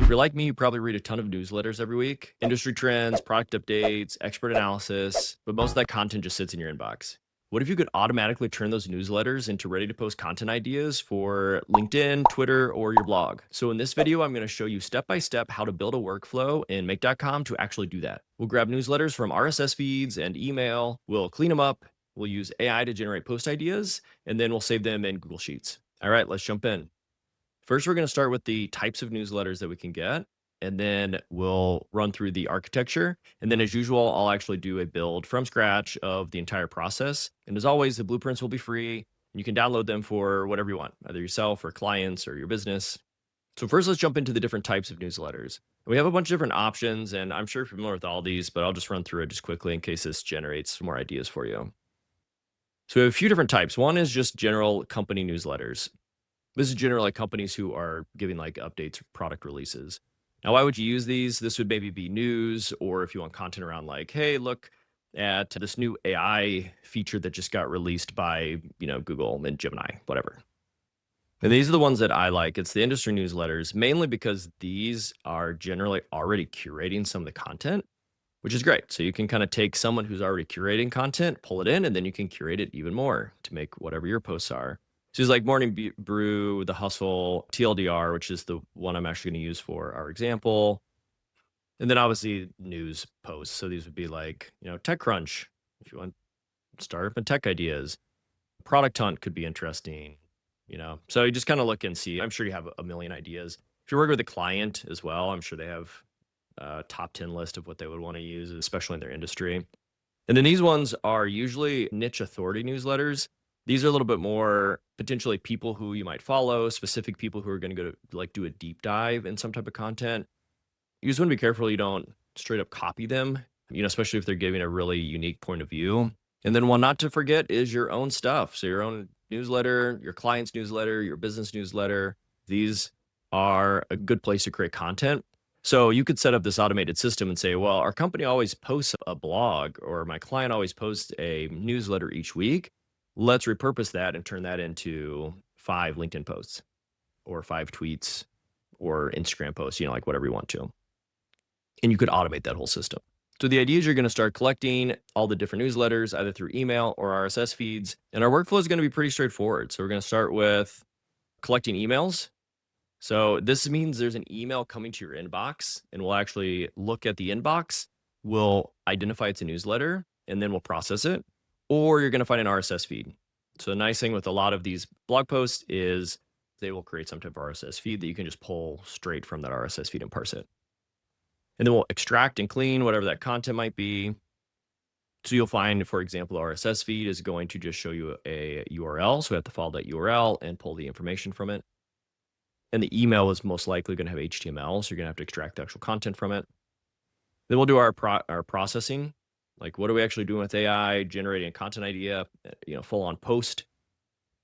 If you're like me, you probably read a ton of newsletters every week, industry trends, product updates, expert analysis, but most of that content just sits in your inbox. What if you could automatically turn those newsletters into ready to post content ideas for LinkedIn, Twitter, or your blog? So in this video, I'm going to show you step by step how to build a workflow in make.com to actually do that. We'll grab newsletters from RSS feeds and email, we'll clean them up, we'll use AI to generate post ideas, and then we'll save them in Google Sheets. All right, let's jump in. First, we're going to start with the types of newsletters that we can get, and then we'll run through the architecture. And then, as usual, I'll actually do a build from scratch of the entire process. And as always, the blueprints will be free. You can download them for whatever you want, either yourself or clients or your business. So, first, let's jump into the different types of newsletters. We have a bunch of different options, and I'm sure you're familiar with all these, but I'll just run through it just quickly in case this generates more ideas for you. So, we have a few different types. One is just general company newsletters. This is generally companies who are giving like updates, product releases. Now, why would you use these? This would maybe be news, or if you want content around like, hey, look at this new AI feature that just got released by, Google and Gemini, whatever. And these are the ones that I like. It's the industry newsletters, mainly because these are generally already curating some of the content, which is great. So you can kind of take someone who's already curating content, pull it in, and then you can curate it even more to make whatever your posts are. So it's like Brew, The Hustle, TLDR, which is the one I'm actually going to use for our example. And then obviously news posts. So these would be like, TechCrunch, if you want startup and tech ideas. Product Hunt could be interesting. So you just kind of look and see. I'm sure you have a million ideas. If you're working with a client as well, I'm sure they have a top 10 list of what they would want to use, especially in their industry. And then these ones are usually niche authority newsletters. These are a little bit more potentially people who you might follow, specific people who are going to go to like do a deep dive in some type of content. You just want to be careful you don't straight up copy them, especially if they're giving a really unique point of view. And then one not to forget is your own stuff. So your own newsletter, your client's newsletter, your business newsletter. These are a good place to create content. So you could set up this automated system and say, well, our company always posts a blog, or my client always posts a newsletter each week. Let's repurpose that and turn that into 5 LinkedIn posts or 5 tweets or Instagram posts, like whatever you want to. And you could automate that whole system. So the idea is you're going to start collecting all the different newsletters, either through email or RSS feeds. And our workflow is going to be pretty straightforward. So we're going to start with collecting emails. So this means there's an email coming to your inbox, and we'll actually look at the inbox. We'll identify it's a newsletter, and then we'll process it. Or you're going to find an RSS feed. So the nice thing with a lot of these blog posts is they will create some type of RSS feed that you can just pull straight from that RSS feed and parse it. And then we'll extract and clean whatever that content might be. So you'll find, for example, the RSS feed is going to just show you a URL. So we have to follow that URL and pull the information from it. And the email is most likely going to have HTML. So you're going to have to extract the actual content from it. Then we'll do our processing. Like, what are we actually doing with AI, generating a content idea, full on post,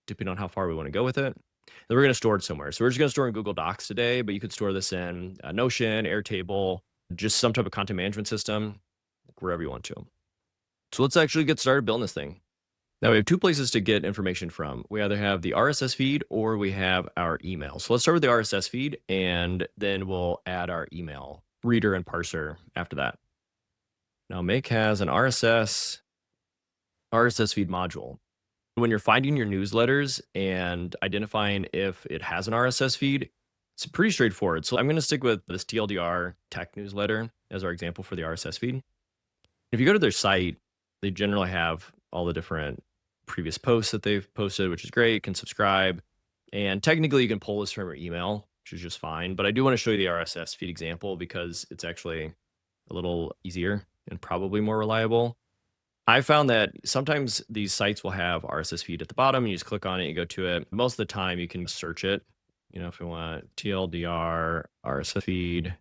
depending on how far we want to go with it. Then we're going to store it somewhere. So we're just going to store in Google Docs today, but you could store this in Notion, Airtable, just some type of content management system, wherever you want to. So let's actually get started building this thing. Now we have 2 places to get information from. We either have the RSS feed or we have our email. So let's start with the RSS feed, and then we'll add our email reader and parser after that. Now Make has an RSS feed module. When you're finding your newsletters and identifying if it has an RSS feed, it's pretty straightforward. So I'm going to stick with this TLDR tech newsletter as our example for the RSS feed. If you go to their site, they generally have all the different previous posts that they've posted, which is great. You can subscribe. And technically, you can pull this from your email, which is just fine. But I do want to show you the RSS feed example because it's actually a little easier and probably more reliable. I found that sometimes these sites will have RSS feed at the bottom. You just click on it, you go to it. Most of the time, you can search it. If you want TLDR RSS feed,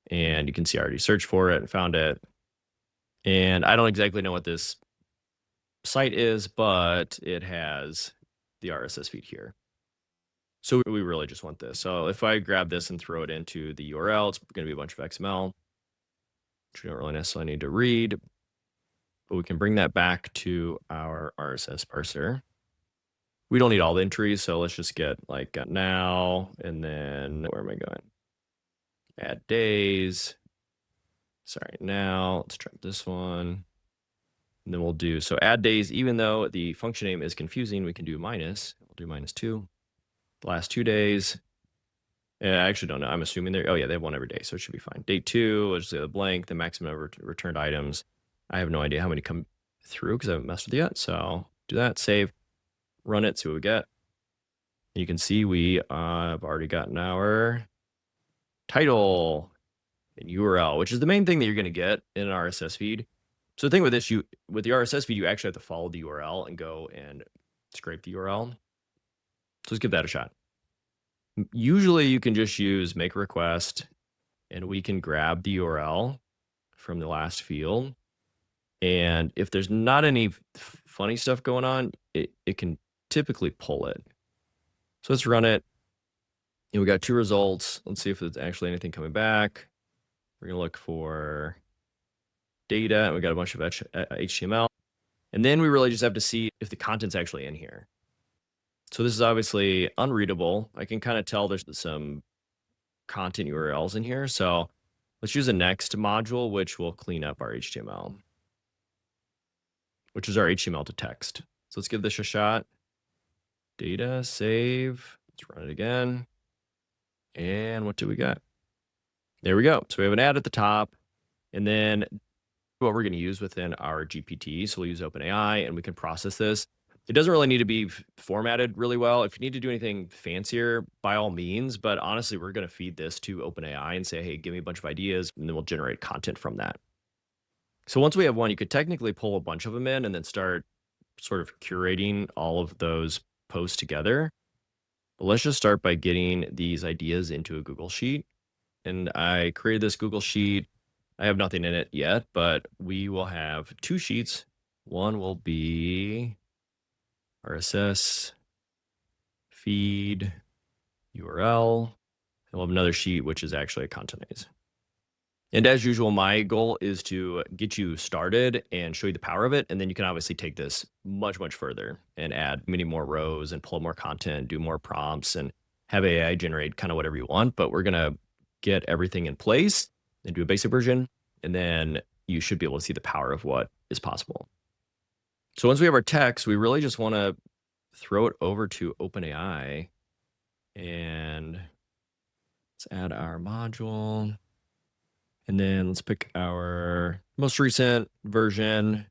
and you can see I already searched for it and found it. And I don't exactly know what this site is, but it has the RSS feed here. So we really just want this. So if I grab this and throw it into the URL, it's going to be a bunch of XML, which we don't really necessarily need to read. But we can bring that back to our RSS parser. We don't need all the entries, so let's just get like now, and then where am I going? add days. Sorry, now let's try this one. And then we'll do, so add days, even though the function name is confusing, we can do minus. We'll do -2. The last 2 days. I actually don't know. I'm assuming they're, oh yeah, they have one every day, so it should be fine. Day 2, let's say the blank, the maximum number of returned items. I have no idea how many come through because I haven't messed with it yet. So do that, save, run it, see what we get. You can see we have already gotten our title and URL, which is the main thing that you're going to get in an RSS feed. So the thing with this, with the RSS feed, you actually have to follow the URL and go and scrape the URL. So let's give that a shot. Usually you can just use make a request and we can grab the URL from the last field. And if there's not any funny stuff going on, it can typically pull it. So let's run it. And we got 2 results. Let's see if there's actually anything coming back. We're going to look for data, and we got a bunch of HTML. And then we really just have to see if the content's actually in here. So this is obviously unreadable. I can kind of tell there's some content URLs in here. So let's use a next module, which will clean up our HTML, which is our HTML to text. So let's give this a shot. Data, save, let's run it again. And what do we got? There we go. So we have an ad at the top, and then what we're going to use within our GPT. So we'll use OpenAI and we can process this. It doesn't really need to be formatted really well. If you need to do anything fancier, by all means, but honestly, we're going to feed this to OpenAI and say, hey, give me a bunch of ideas, and then we'll generate content from that. So once we have one, you could technically pull a bunch of them in and then start sort of curating all of those posts together. But let's just start by getting these ideas into a Google Sheet. And I created this Google Sheet. I have nothing in it yet, but we will have 2 sheets. One will be RSS, feed, URL, and we'll have another sheet, which is actually a content maze. And as usual, my goal is to get you started and show you the power of it. And then you can obviously take this much, much further and add many more rows and pull more content, do more prompts, and have AI generate kind of whatever you want. But we're going to get everything in place and do a basic version. And then you should be able to see the power of what is possible. So once we have our text, we really just want to throw it over to OpenAI. And let's add our module. And then let's pick our most recent version,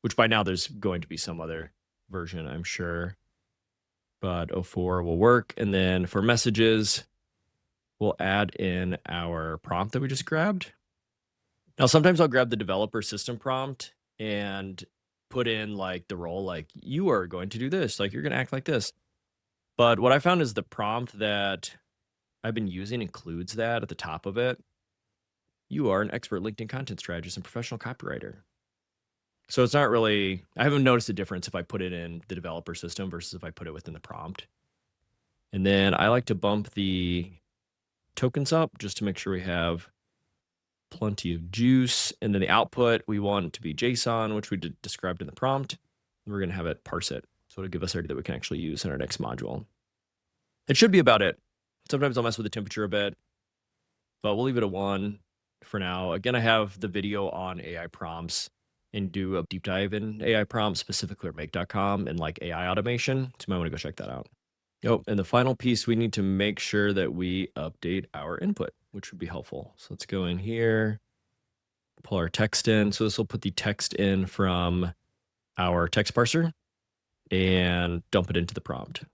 which by now there's going to be some other version, I'm sure. But 04 will work. And then for messages, we'll add in our prompt that we just grabbed. Now, sometimes I'll grab the developer system prompt and put in like the role, like you are going to do this, like you're going to act like this. But what I found is the prompt that I've been using includes that at the top of it. You are an expert LinkedIn content strategist and professional copywriter. So it's not really, I haven't noticed a difference if I put it in the developer system versus if I put it within the prompt. And then I like to bump the tokens up just to make sure we have plenty of juice. And then the output, we want it to be JSON, which we described in the prompt. And we're going to have it parse it. So it'll give us data that we can actually use in our next module. It should be about it. Sometimes I'll mess with the temperature a bit, but we'll leave it at 1 for now. Again, I have the video on AI prompts and do a deep dive in AI prompts, specifically at makecom and like AI automation. So you might want to go check that out. Oh, and the final piece, we need to make sure that we update our input, which would be helpful. So let's go in here, pull our text in. So this will put the text in from our text parser and dump it into the prompt.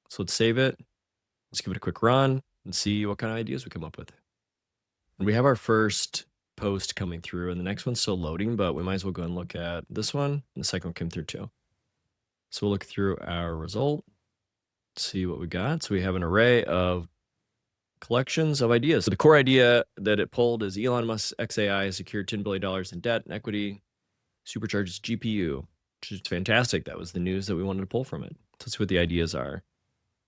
So let's save it. Let's give it a quick run and see what kind of ideas we come up with. And we have our first post coming through, and the next one's still loading, but we might as well go and look at this one. And the second one came through too. So we'll look through our result, see what we got. So we have an array of collections of ideas. So the core idea that it pulled is Elon Musk's XAI has secured $10 billion in debt and equity, supercharges GPU, which is fantastic. That was the news that we wanted to pull from it. So let's see what the ideas are.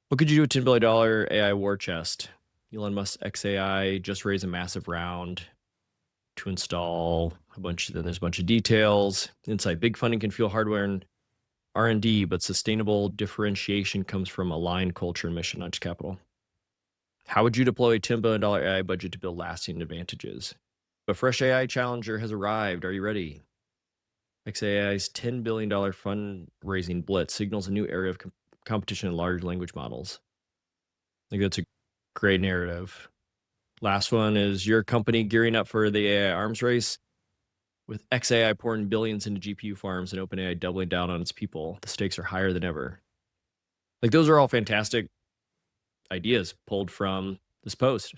What could you do with $10 billion AI war chest? Elon Musk's XAI just raised a massive round to install a bunch. Then there's a bunch of details. Inside, big funding can fuel hardware and R&D, but sustainable differentiation comes from aligned culture and mission, not just capital. How would you deploy a $10 billion AI budget to build lasting advantages? A fresh AI challenger has arrived. Are you ready? XAI's $10 billion fundraising blitz signals a new area of competition in large language models. I think that's a great narrative. Last one is your company gearing up for the AI arms race. With XAI pouring billions into GPU farms and OpenAI doubling down on its people, the stakes are higher than ever. Like, those are all fantastic ideas pulled from this post.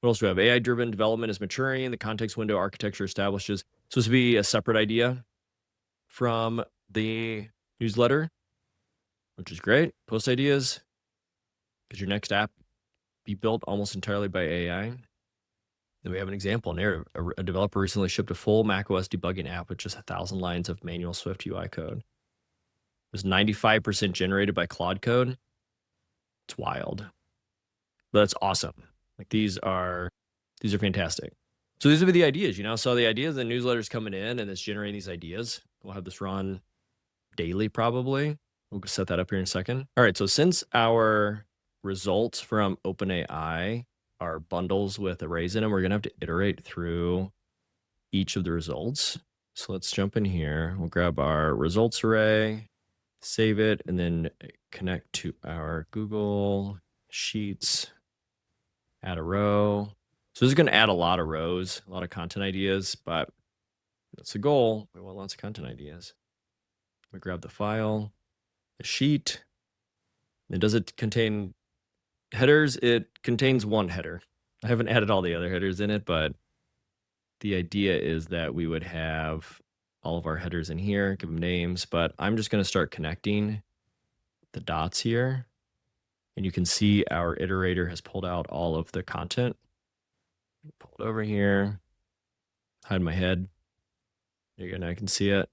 What else do we have? AI-driven development is maturing. The context window architecture establishes. So this would be a separate idea from the newsletter, which is great. Post ideas. Could your next app be built almost entirely by AI? Then we have an example narrative. A developer recently shipped a full macOS debugging app with just 1,000 lines of manual Swift UI code. It was 95% generated by Claude code. It's wild. But that's awesome. Like, these are fantastic. So these would be the ideas, So the ideas, the newsletter's coming in and it's generating these ideas. We'll have this run daily probably. We'll set that up here in a second. All right, so since our results from OpenAI are bundles with arrays in them, we're gonna have to iterate through each of the results. So let's jump in here. We'll grab our results array, save it, and then connect to our Google Sheets, add a row. So this is gonna add a lot of rows, a lot of content ideas, but that's the goal. We want lots of content ideas. We grab the file, the sheet. And does it contain headers? It contains one header. I haven't added all the other headers in it, but the idea is that we would have all of our headers in here, give them names, but I'm just going to start connecting the dots here. And you can see our iterator has pulled out all of the content. Pull it over here, hide my head. There you go, now I can see it.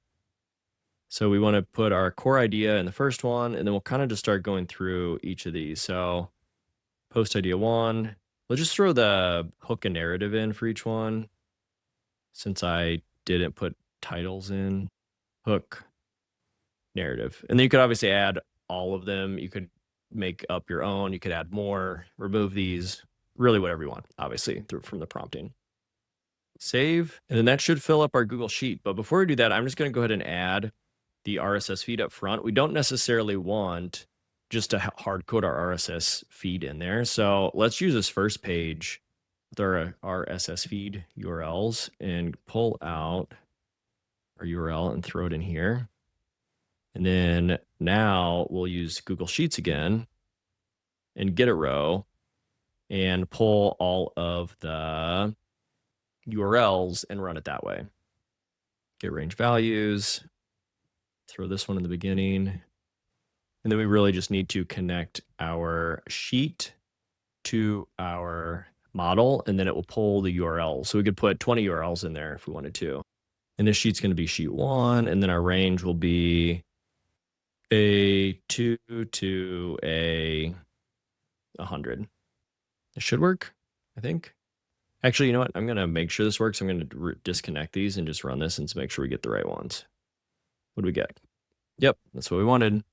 So we want to put our core idea in the first one, and then we'll kind of just start going through each of these. So post idea one, let's just throw the hook and narrative in for each one. Since I didn't put titles in, hook, narrative. And then you could obviously add all of them. You could make up your own. You could add more, remove these, really whatever you want, obviously, from the prompting. Save, and then that should fill up our Google Sheet. But before we do that, I'm just going to go ahead and add the RSS feed up front. We don't necessarily want just to hard code our RSS feed in there. So let's use this first page with our RSS feed URLs and pull out our URL and throw it in here. And then now we'll use Google Sheets again and get a row and pull all of the URLs and run it that way. Get range values, throw this one in the beginning. And then we really just need to connect our sheet to our model, and then it will pull the URLs. So we could put 20 URLs in there if we wanted to. And this sheet's going to be sheet one, and then our range will be A2 to A100. It should work, I think. Actually, you know what? I'm going to make sure this works. I'm going to disconnect these and just run this and make sure we get the right ones. What do we get? Yep, that's what we wanted.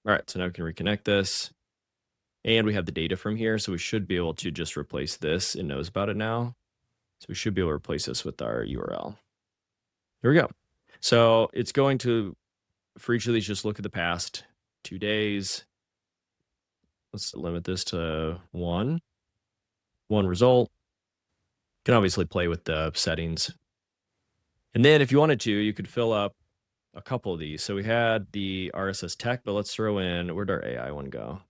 All right, so now we can reconnect this. And we have the data from here, so we should be able to just replace this. It knows about it now. So we should be able to replace this with our URL. Here we go. So it's going to, for each of these, just look at the past 2 days. Let's limit this to one result. You can obviously play with the settings. And then if you wanted to, you could fill up a couple of these. So we had the RSS tech, but let's throw in, where'd our AI one go?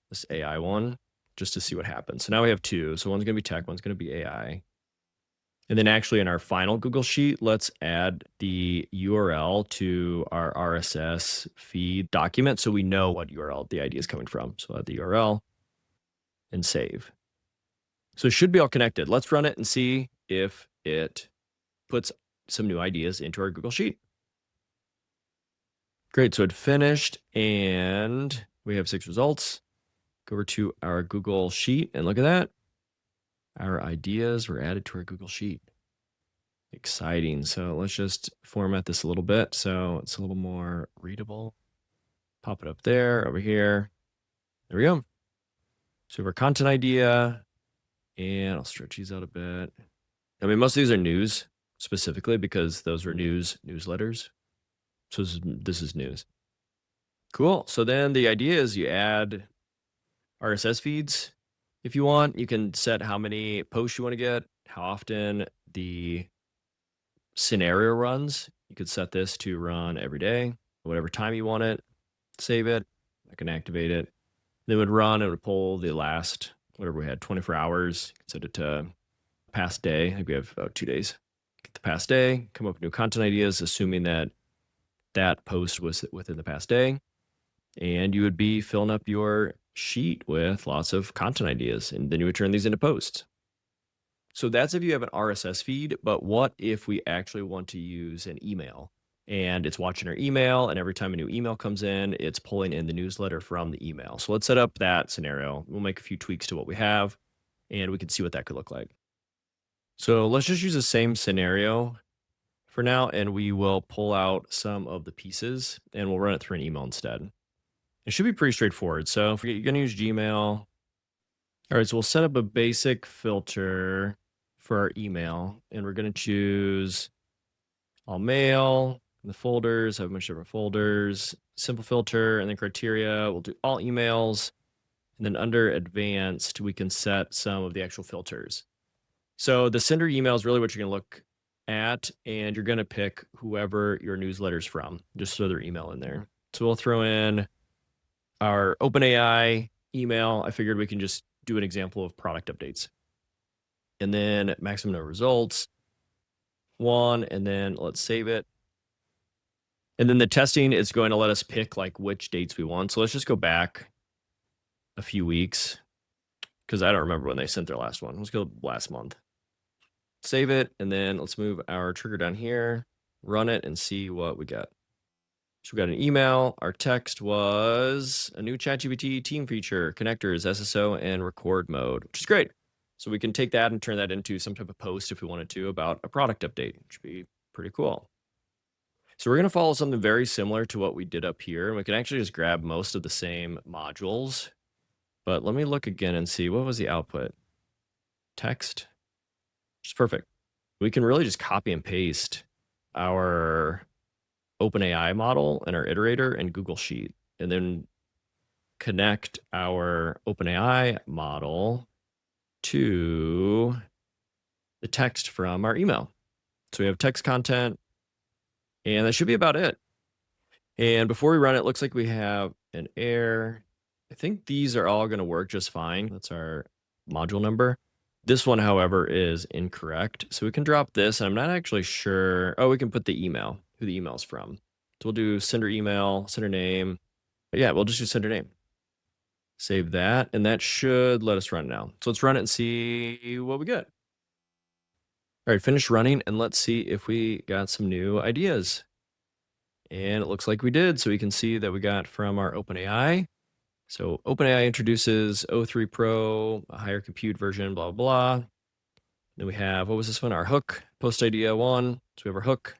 This AI one, just to see what happens. So now we have two. So one's going to be tech, one's going to be AI. And then actually in our final Google Sheet, let's add the URL to our RSS feed document so we know what URL the idea is coming from. So add the URL and save. So it should be all connected. Let's run it and see if it puts some new ideas into our Google Sheet. Great, so it finished and we have 6 results. Go over to our Google Sheet and look at that. Our ideas were added to our Google Sheet. Exciting. So let's just format this a little bit so it's a little more readable. Pop it up there, over here. There we go. So we have our content idea, and I'll stretch these out a bit. I mean, most of these are news specifically because those were newsletters. So this is news. Cool. So then the idea is you add RSS feeds. If you want, you can set how many posts you want to get, how often the scenario runs. You could set this to run every day, whatever time you want it. Save it. I can activate it. Then it would run. It would pull the last, whatever we had, 24 hours. Set it to past day. I think we have about 2 days. Get the past day, come up with new content ideas, assuming that that post was within the past day. And you would be filling up your sheet with lots of content ideas. And then you would turn these into posts. So that's if you have an RSS feed. But what if we actually want to use an email? And it's watching our email, and every time a new email comes in, it's pulling in the newsletter from the email. So let's set up that scenario. We'll make a few tweaks to what we have, and we can see what that could look like. So let's just use the same scenario for now, and we will pull out some of the pieces, and we'll run it through an email instead. It should be pretty straightforward. So if you're going to use Gmail, all right, so we'll set up a basic filter for our email, and we're going to choose all mail. The folders have a bunch of different folders, simple filter, and then criteria. We'll do all emails. And then under advanced, we can set some of the actual filters. So the sender email is really what you're going to look at, and you're going to pick whoever your newsletter's from. Just throw their email in there. So we'll throw in our OpenAI email. I figured we can just do an example of product updates. And then maximum number of results, 1, and then let's save it. And then the testing is going to let us pick like which dates we want. So let's just go back a few weeks because I don't remember when they sent their last one. Let's go last month. Save it, and then let's move our trigger down here, run it, and see what we got. So we got an email. Our text was a new ChatGPT team feature, connectors, SSO, and record mode, which is great. So we can take that and turn that into some type of post if we wanted to about a product update, which would be pretty cool. So we're going to follow something very similar to what we did up here. And we can actually just grab most of the same modules. But let me look again and see, what was the output? Text, which is perfect. We can really just copy and paste our OpenAI model and our iterator and Google Sheet, and then connect our OpenAI model to the text from our email. So we have text content, and that should be about it. And before we run it, looks like we have an error. I think these are all going to work just fine. That's our module number. This one, however, is incorrect. So we can drop this. I'm not actually sure. Oh, we can put the email, who the email's from. So we'll do sender email, sender name. But yeah, we'll just do sender name. Save that, and that should let us run now. So let's run it and see what we get. All right, finish running, and let's see if we got some new ideas. And it looks like we did. So we can see that we got from our OpenAI. So OpenAI introduces O3 Pro, a higher compute version, blah, blah, blah. Then we have, what was this one? Our hook, post idea 1. So we have our hook,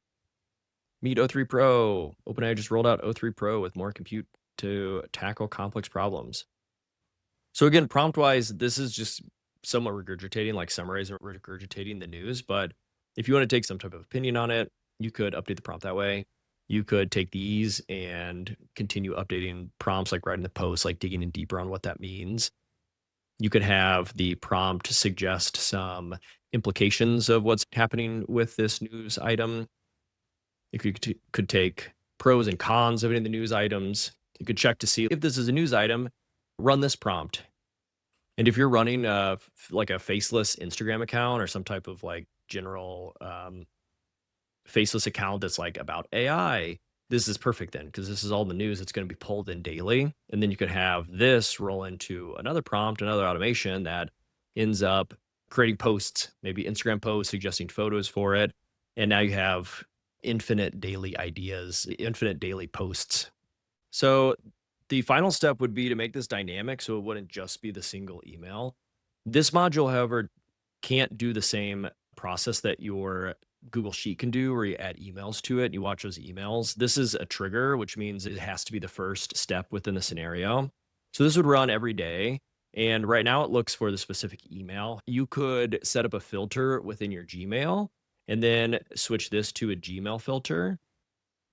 meet O3 Pro. OpenAI just rolled out O3 Pro with more compute to tackle complex problems. So again, prompt-wise, this is just somewhat regurgitating, like summarizing, regurgitating the news. But if you want to take some type of opinion on it, you could update the prompt that way. You could take these and continue updating prompts, like writing the post, like digging in deeper on what that means. You could have the prompt suggest some implications of what's happening with this news item. If you could take pros and cons of any of the news items. You could check to see if this is a news item, run this prompt. And if you're running like a faceless Instagram account or some type of like general faceless account that's like about AI, this is perfect then, because this is all the news that's going to be pulled in daily. And then you could have this roll into another prompt, another automation that ends up creating posts, maybe Instagram posts, suggesting photos for it. And now you have infinite daily ideas, infinite daily posts. So the final step would be to make this dynamic so it wouldn't just be the single email. This module, however, can't do the same process that your Google Sheet can do, where you add emails to it and you watch those emails. This is a trigger, which means it has to be the first step within the scenario. So this would run every day. And right now it looks for the specific email. You could set up a filter within your Gmail and then switch this to a Gmail filter.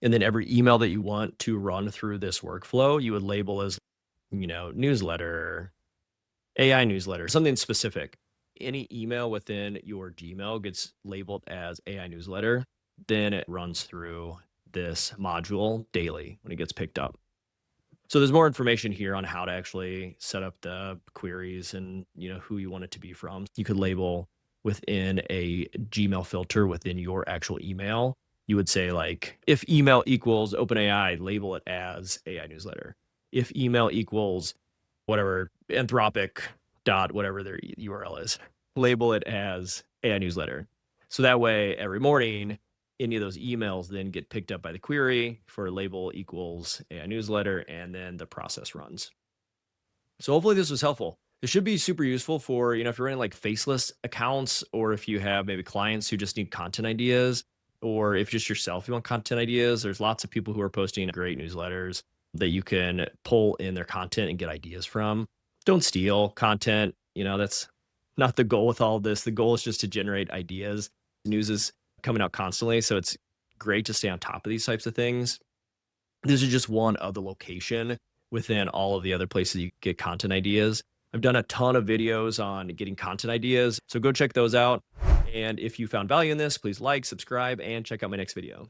And then every email that you want to run through this workflow, you would label as, newsletter, AI newsletter, something specific. Any email within your Gmail gets labeled as AI newsletter. Then it runs through this module daily when it gets picked up. So there's more information here on how to actually set up the queries and who you want it to be from. You could label within a Gmail filter within your actual email. You would say like, if email equals OpenAI, label it as AI newsletter. If email equals whatever Anthropic dot whatever their URL is, label it as AI newsletter. So that way, every morning, any of those emails then get picked up by the query for label equals AI newsletter, and then the process runs. So hopefully this was helpful. This should be super useful for, if you're running like faceless accounts, or if you have maybe clients who just need content ideas, or if just yourself, you want content ideas. There's lots of people who are posting great newsletters that you can pull in their content and get ideas from. Don't steal content. That's not the goal with all of this. The goal is just to generate ideas. News is coming out constantly, so it's great to stay on top of these types of things. This is just one of the location within all of the other places you get content ideas. I've done a ton of videos on getting content ideas, so go check those out. And if you found value in this, please like, subscribe, and check out my next video.